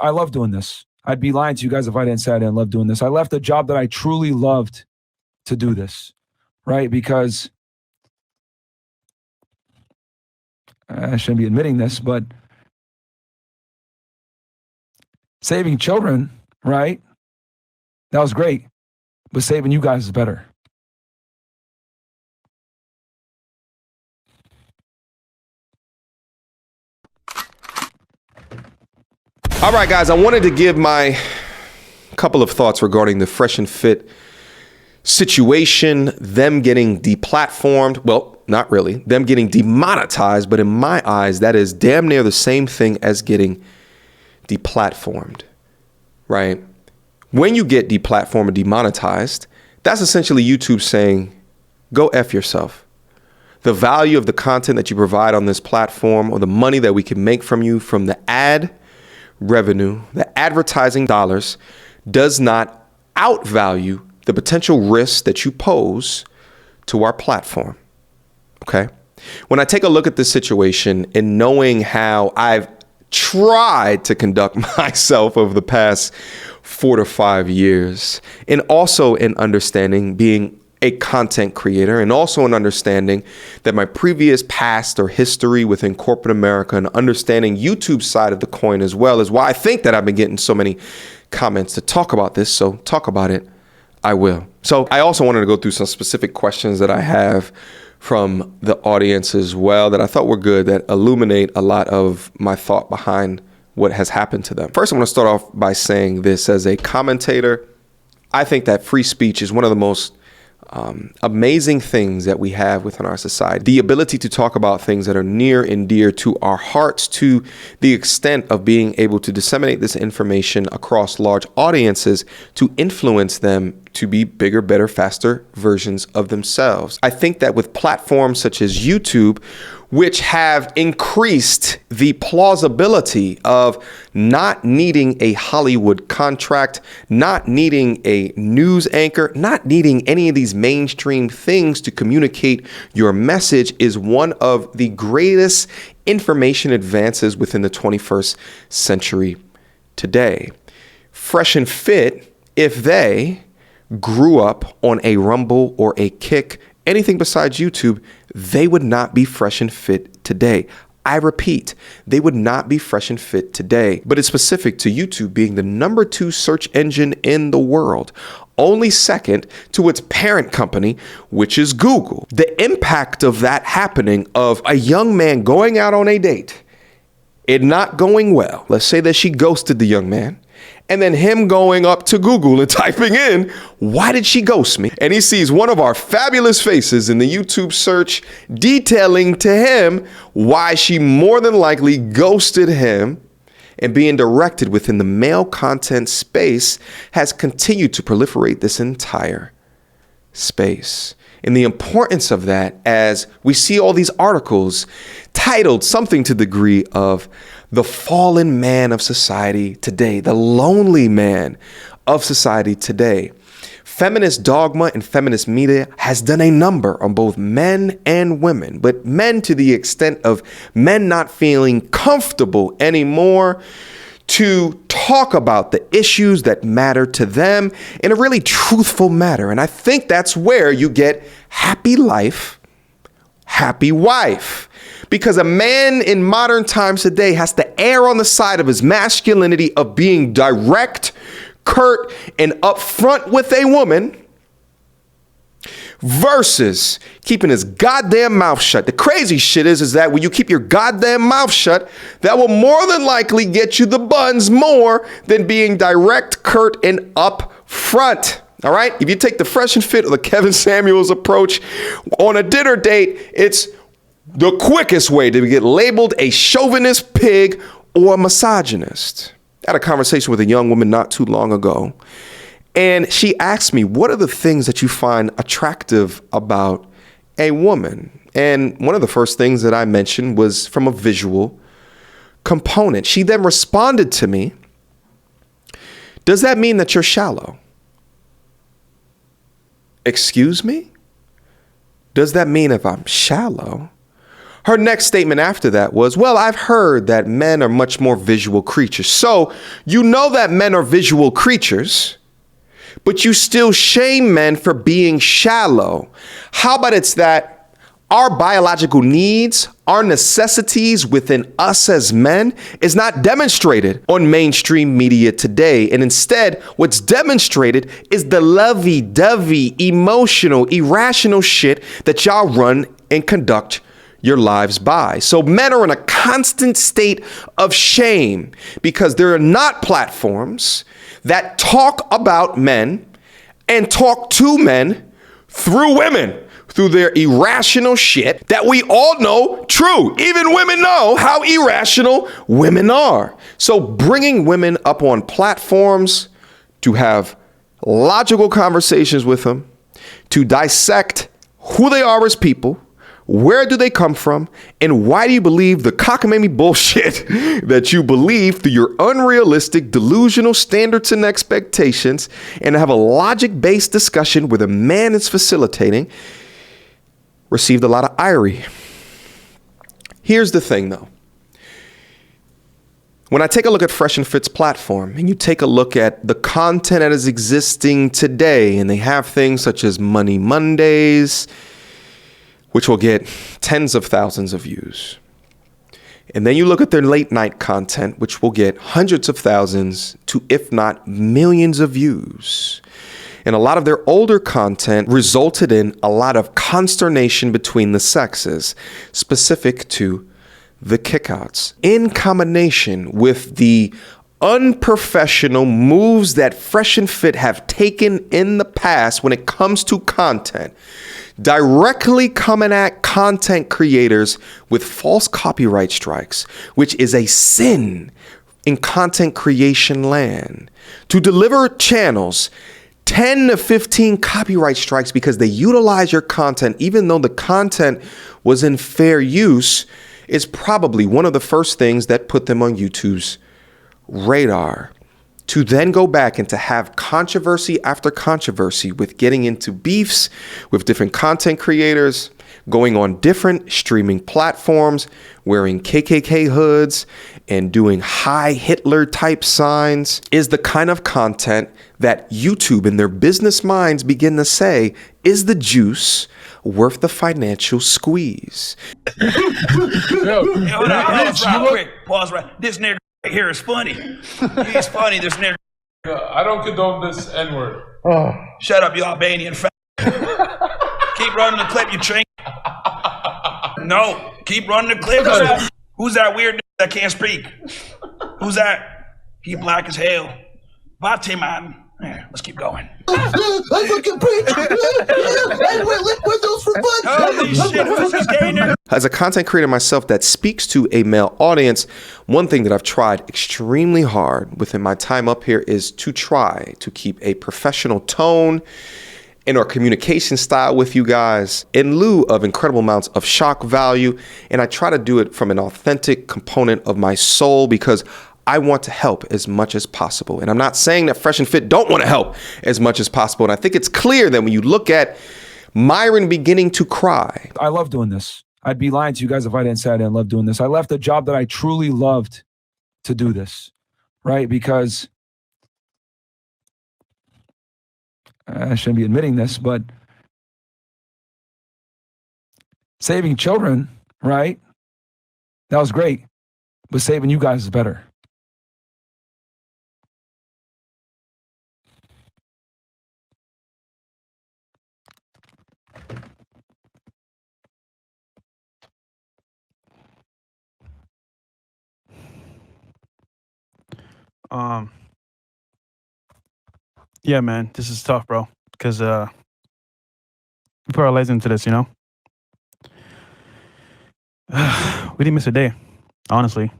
I love doing this. I'd be lying to you guys if I didn't say I didn't love doing this. I left a job that I truly loved to do this, right? Because I shouldn't be admitting this, but saving children, right? That was great, but saving you guys is better. All right, guys, I wanted to give my couple of thoughts regarding the Fresh and Fit situation, them getting deplatformed. Well, not really. Them getting demonetized, but in my eyes, that is damn near the same thing as getting deplatformed, right? When you get deplatformed or demonetized, that's essentially YouTube saying, go F yourself. The value of the content that you provide on this platform, or the money that we can make from you from the ad revenue, the advertising dollars, does not outvalue the potential risks that you pose to our platform. Okay. When I take a look at this situation and knowing how I've tried to conduct myself over the past 4 to 5 years, and also in understanding being a content creator, and also an understanding that my previous past or history within corporate America, and understanding YouTube's side of the coin as well, is why I think that I've been getting so many comments to talk about this. So talk about it, I will. So I also wanted to go through some specific questions that I have from the audience as well that I thought were good, that illuminate a lot of my thought behind what has happened to them. First, I want to start off by saying this as a commentator. I think that free speech is one of the most amazing things that we have within our society. The ability to talk about things that are near and dear to our hearts, to the extent of being able to disseminate this information across large audiences to influence them to be bigger, better, faster versions of themselves. I think that with platforms such as YouTube, which have increased the plausibility of not needing a Hollywood contract, not needing a news anchor, not needing any of these mainstream things to communicate your message, is one of the greatest information advances within the 21st century today. Fresh and Fit, if they grew up on a Rumble or a Kick, anything besides YouTube, they would not be fresh and fit today. I repeat, they would not be fresh and fit today. But it's specific to YouTube being the #2 search engine in the world, only second to its parent company, which is Google. The impact of that happening, of a young man going out on a date, it not going well. Let's say that she ghosted the young man, and then him going up to Google and typing in, why did she ghost me? And he sees one of our fabulous faces in the YouTube search detailing to him why she more than likely ghosted him, and being directed within the male content space has continued to proliferate this entire space. And the importance of that, as we see all these articles titled something to the degree of the fallen man of society today, the lonely man of society today. Feminist dogma and feminist media has done a number on both men and women, but men to the extent of men not feeling comfortable anymore to talk about the issues that matter to them in a really truthful manner. And I think that's where you get happy life, happy wife. Because a man in modern times today has to err on the side of his masculinity, of being direct, curt, and upfront with a woman, versus keeping his goddamn mouth shut. The crazy shit is that when you keep your goddamn mouth shut, that will more than likely get you the buns more than being direct, curt, and upfront. All right? If you take the Fresh and Fit or the Kevin Samuels approach on a dinner date, it's the quickest way to get labeled a chauvinist pig or a misogynist. I had a conversation with a young woman not too long ago, and she asked me, what are the things that you find attractive about a woman? And one of the first things that I mentioned was from a visual component. She then responded to me, does that mean that you're shallow? Excuse me? Does that mean if I'm shallow? Her next statement after that was, well, I've heard that men are much more visual creatures. So you know that men are visual creatures, but you still shame men for being shallow. How about it's that our biological needs, our necessities within us as men is not demonstrated on mainstream media today. And instead, what's demonstrated is the lovey-dovey, emotional, irrational shit that y'all run and conduct your lives by. So men are in a constant state of shame because there are not platforms that talk about men and talk to men through women, through their irrational shit that we all know true. Even women know how irrational women are. So bringing women up on platforms to have logical conversations with them, to dissect who they are as people, where do they come from, and why do you believe the cockamamie bullshit that you believe through your unrealistic, delusional standards and expectations, and to have a logic-based discussion where the man is facilitating, received a lot of ire. Here's the thing, though. When I take a look at Fresh and Fit's platform, and you take a look at the content that is existing today, and they have things such as Money Mondays, which will get tens of thousands of views. And then you look at their late night content, which will get hundreds of thousands to, if not millions of views. And a lot of their older content resulted in a lot of consternation between the sexes, specific to the kickouts, in combination with the unprofessional moves that Fresh and Fit have taken in the past when it comes to content, directly coming at content creators with false copyright strikes, which is a sin in content creation land, to deliver channels 10 to 15 copyright strikes because they utilize your content, even though the content was in fair use, is probably one of the first things that put them on YouTube's radar. To then go back and to have controversy after controversy with getting into beefs with different content creators, going on different streaming platforms, wearing KKK hoods and doing high Hitler type signs, is the kind of content that YouTube in their business minds begin to say, is the juice worth the financial squeeze? Hold on, real quick. Pause right. This nigga right here is funny. He's funny, this nigga. I don't condone this N-word. Shut up, you Albanian fat. Keep running the clip, you chink. No, keep running the clip. Who's that weird nigga that can't speak? Who's that? He black as hell. Bate, man. Yeah, let's keep going. I fucking preach. I wear lip windows for fun. Holy shit, who's this gay nigga? As a content creator myself that speaks to a male audience, one thing that I've tried extremely hard within my time up here is to try to keep a professional tone in our communication style with you guys in lieu of incredible amounts of shock value. And I try to do it from an authentic component of my soul because I want to help as much as possible. And I'm not saying that Fresh and Fit don't want to help as much as possible. And I think it's clear that when you look at Myron beginning to cry. I love doing this. I'd be lying to you guys if I didn't say I didn't love doing this. I left a job that I truly loved to do this, right? Because I shouldn't be admitting this, but saving children, right? That was great, but saving you guys is better. Yeah, man, this is tough, bro, because we put our lives into this, you know? We didn't miss a day, honestly.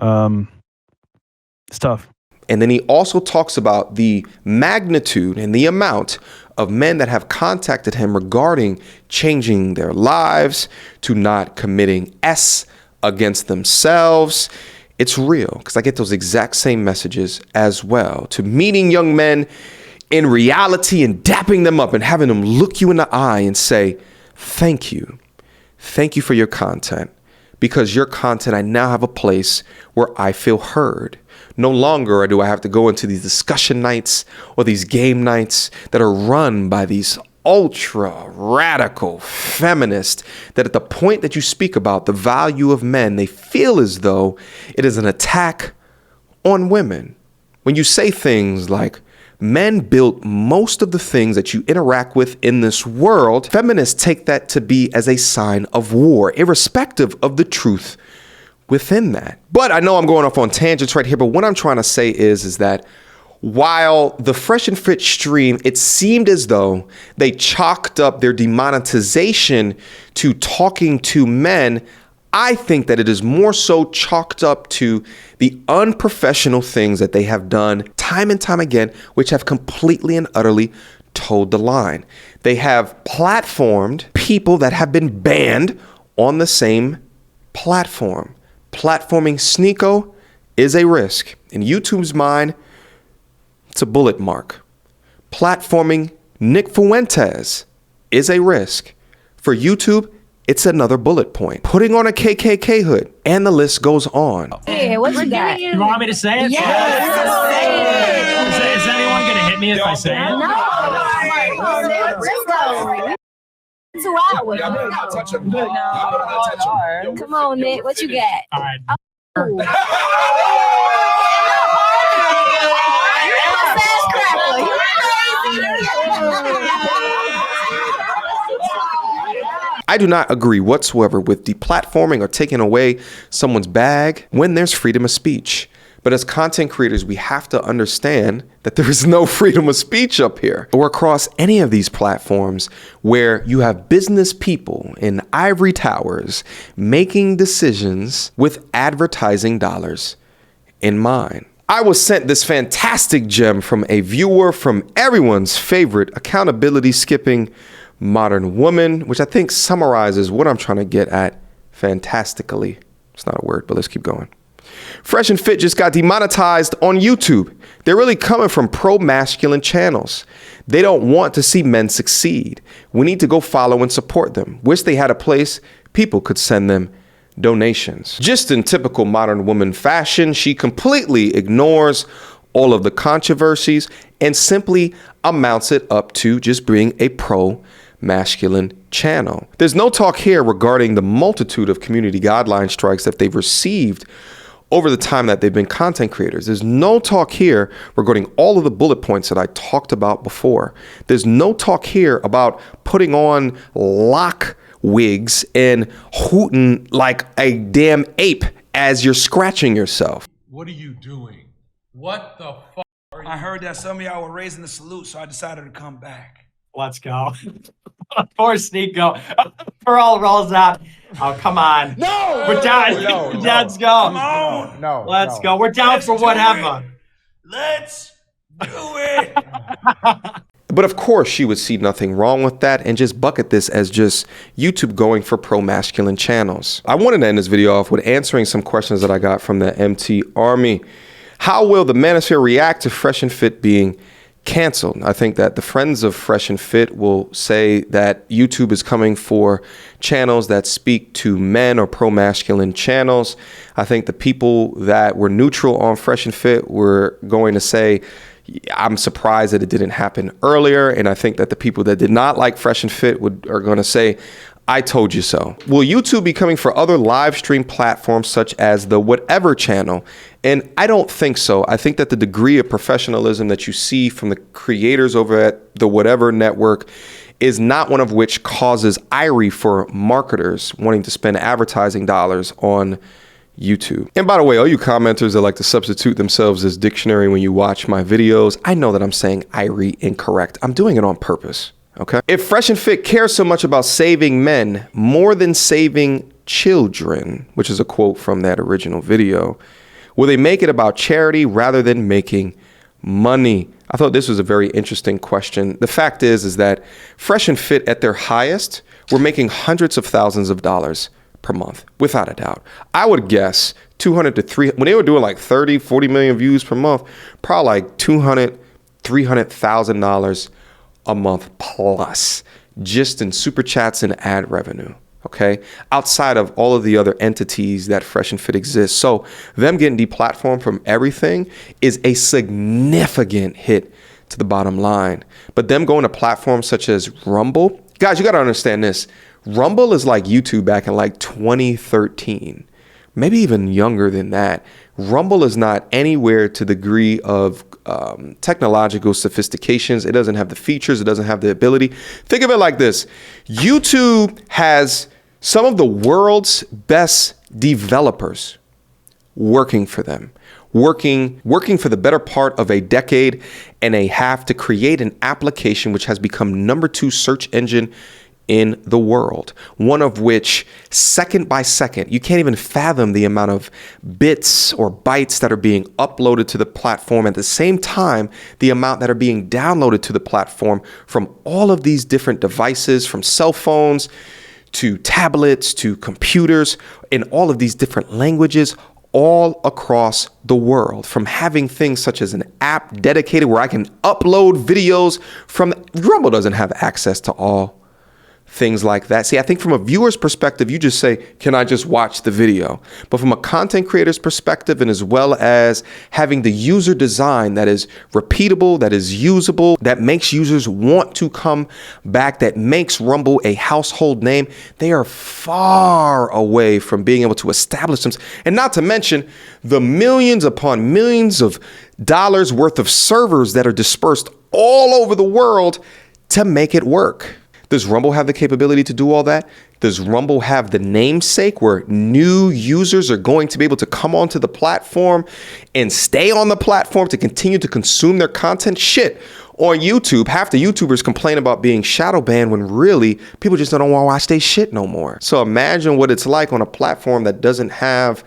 It's tough. And then he also talks about the magnitude and the amount of men that have contacted him regarding changing their lives, to not committing S against themselves. It's real, because I get those exact same messages as well, to meeting young men in reality and dapping them up and having them look you in the eye and say, thank you. Thank you for your content. because your content, I now have a place where I feel heard. No longer do I have to go into these discussion nights or these game nights that are run by these ultra radical feminists that at the point that you speak about the value of men, they feel as though it is an attack on women. When you say things like, men built most of the things that you interact with in this world, feminists take that to be as a sign of war, irrespective of the truth within that. But I know I'm going off on tangents right here, but what I'm trying to say is that while the Fresh and Fit stream, it seemed as though they chalked up their demonetization to talking to men, I think that it is more so chalked up to the unprofessional things that they have done time and time again, which have completely and utterly toed the line. They have platformed people that have been banned on the same platform. Platforming Sneeko is a risk. In YouTube's mind, it's a bullet mark. Platforming Nick Fuentes is a risk. For YouTube, it's another bullet point. Putting on a KKK hood, and the list goes on. Hey, what you got? You want me to say it? Yes. Is anyone going to hit me if I say it? No. 2 hours. Come on, Nick. What you got? All right. I do not agree whatsoever with deplatforming or taking away someone's bag when there's freedom of speech. But as content creators, we have to understand that there is no freedom of speech up here or across any of these platforms where you have business people in ivory towers making decisions with advertising dollars in mind. I was sent this fantastic gem from a viewer from everyone's favorite accountability skipping modern woman, which I think summarizes what I'm trying to get at fantastically. It's not a word, but let's keep going. Fresh and Fit just got demonetized on YouTube. They're really coming from pro-masculine channels. They don't want to see men succeed. We need to go follow and support them. Wish they had a place people could send them donations. Just in typical modern woman fashion, she completely ignores all of the controversies and simply amounts it up to just being a pro-masculine channel. There's no talk here regarding the multitude of community guideline strikes that they've received over the time that they've been content creators. There's no talk here regarding all of the bullet points that I talked about before. There's no talk here about putting on lock wigs and hooting like a damn ape as you're scratching yourself. What are you doing? What the fuck are you I heard that some of y'all were raising the salute, so I decided to come back. Let's go. Poor Sneeko. Pearl rolls out. Oh, come on. No! We're down. No, Let's go. Come on. No. Let's go. We're down Let's for do whatever. Let's do it. But of course, she would see nothing wrong with that and just bucket this as just YouTube going for pro-masculine channels. I wanted to end this video off with answering some questions that I got from the MT Army. How will the manosphere react to Fresh and Fit being canceled? I think that the friends of Fresh and Fit will say that YouTube is coming for channels that speak to men or pro-masculine channels. I think the people that were neutral on Fresh and Fit were going to say, I'm surprised that it didn't happen earlier. And I think that the people that did not like Fresh and Fit are going to say, I told you so. Will YouTube be coming for other live stream platforms such as the Whatever channel? And I don't think so. I think that the degree of professionalism that you see from the creators over at the Whatever network is not one of which causes ire for marketers wanting to spend advertising dollars on YouTube. And by the way, all you commenters that like to substitute themselves as dictionary when you watch my videos, I know that I'm saying ire incorrect. I'm doing it on purpose. Okay. If Fresh and Fit cares so much about saving men more than saving children, which is a quote from that original video, will they make it about charity rather than making money? I thought this was a very interesting question. The fact is that Fresh and Fit at their highest were making hundreds of thousands of dollars per month, without a doubt. I would guess 200 to 300, when they were doing like 30, 40 million views per month, probably like $200,000, $300,000 a month plus just in super chats and ad revenue. okay, outside of all of the other entities that Fresh and Fit exists. So them getting deplatformed from everything is a significant hit to the bottom line. But them going to platforms such as Rumble, guys, you got to understand this. Rumble is like YouTube back in like 2013, maybe even younger than that. Rumble is not anywhere to the degree of technological sophistications. It doesn't have the features. It doesn't have the ability. Think of it like this. YouTube has some of the world's best developers working for them, working for the better part of a decade and a half to create an application which has become #2 search engine in the world, one of which second by second, you can't even fathom the amount of bits or bytes that are being uploaded to the platform. At the same time, the amount that are being downloaded to the platform from all of these different devices, from cell phones to tablets to computers in all of these different languages, all across the world, from having things such as an app dedicated where I can upload videos from. Rumble doesn't have access to all things like that. See, I think from a viewer's perspective, you just say, can I just watch the video? But from a content creator's perspective, and as well as having the user design that is repeatable, that is usable, that makes users want to come back, that makes Rumble a household name, they are far away from being able to establish them. And not to mention the millions upon millions of dollars worth of servers that are dispersed all over the world to make it work. Does Rumble have the capability to do all that? Does Rumble have the namesake where new users are going to be able to come onto the platform and stay on the platform to continue to consume their content? Shit. On YouTube, half the YouTubers complain about being shadow banned when really people just don't want to watch their shit no more. So imagine what it's like on a platform that doesn't have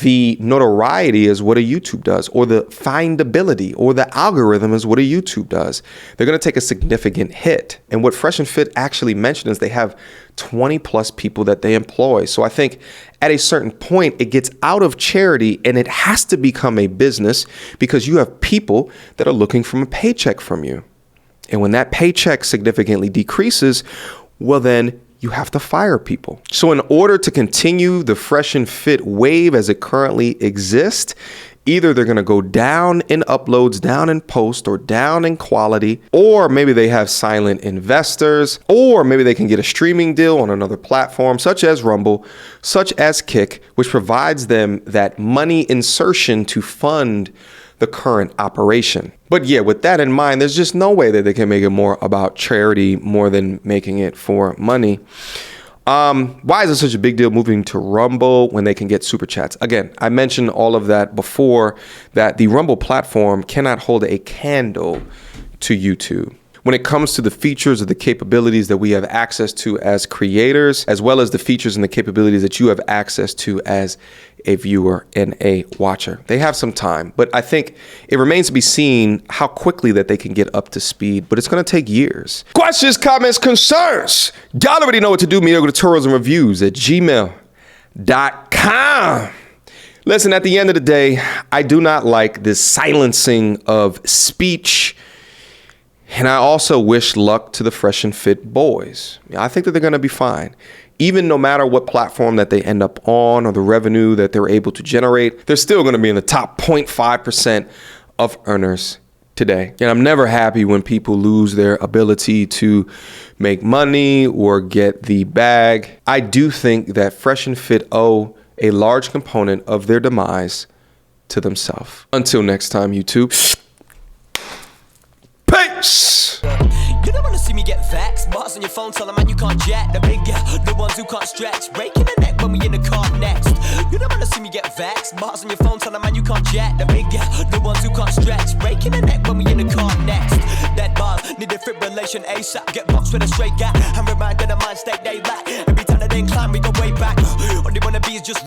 the notoriety as what a YouTube does, or the findability or the algorithm is what a YouTube does. They're going to take a significant hit. And what Fresh and Fit actually mentioned is they have 20 plus people that they employ. So I think at a certain point, it gets out of charity and it has to become a business, because you have people that are looking for a paycheck from you. And when that paycheck significantly decreases, well, then you have to fire people. So in order to continue the Fresh and Fit wave as it currently exists, either they're going to go down in uploads, down in post, or down in quality, or maybe they have silent investors, or maybe they can get a streaming deal on another platform such as Rumble, such as Kick, which provides them that money insertion to fund the current operation. But yeah, with that in mind, there's just no way that they can make it more about charity more than making it for money. Why is it such a big deal moving to Rumble when they can get super chats? Again, I mentioned all of that before, that the Rumble platform cannot hold a candle to YouTube when it comes to the features or the capabilities that we have access to as creators, as well as the features and the capabilities that you have access to as a viewer and a watcher. They have some time, but I think it remains to be seen how quickly that they can get up to speed, but it's going to take years. Questions, comments, concerns? Y'all already know what to do. Mediocre tutorials and reviews at gmail.com. Listen, at the end of the day, I do not like this silencing of speech. And I also wish luck to the Fresh and Fit boys. I think that they're going to be fine. Even no matter what platform that they end up on or the revenue that they're able to generate, they're still going to be in the top 0.5% of earners today. And I'm never happy when people lose their ability to make money or get the bag. I do think that Fresh and Fit owe a large component of their demise to themselves. Until next time, YouTube. Peace! You don't wanna see me get vexed. Bars on your phone, tell them man you can't jack. The big guy, the ones who can't stretch. Breaking the neck when we in the car next. You don't wanna see me get vexed. Bars on your phone, tell them man you can't jack. The big guy, the ones who can't stretch. Breaking the neck when we in the car next. That bars need defibrillation ASAP. Get boxed with a straight gap. I'm reminded of mind state they lack. Every time that they climb, we go way back. All they wanna be is just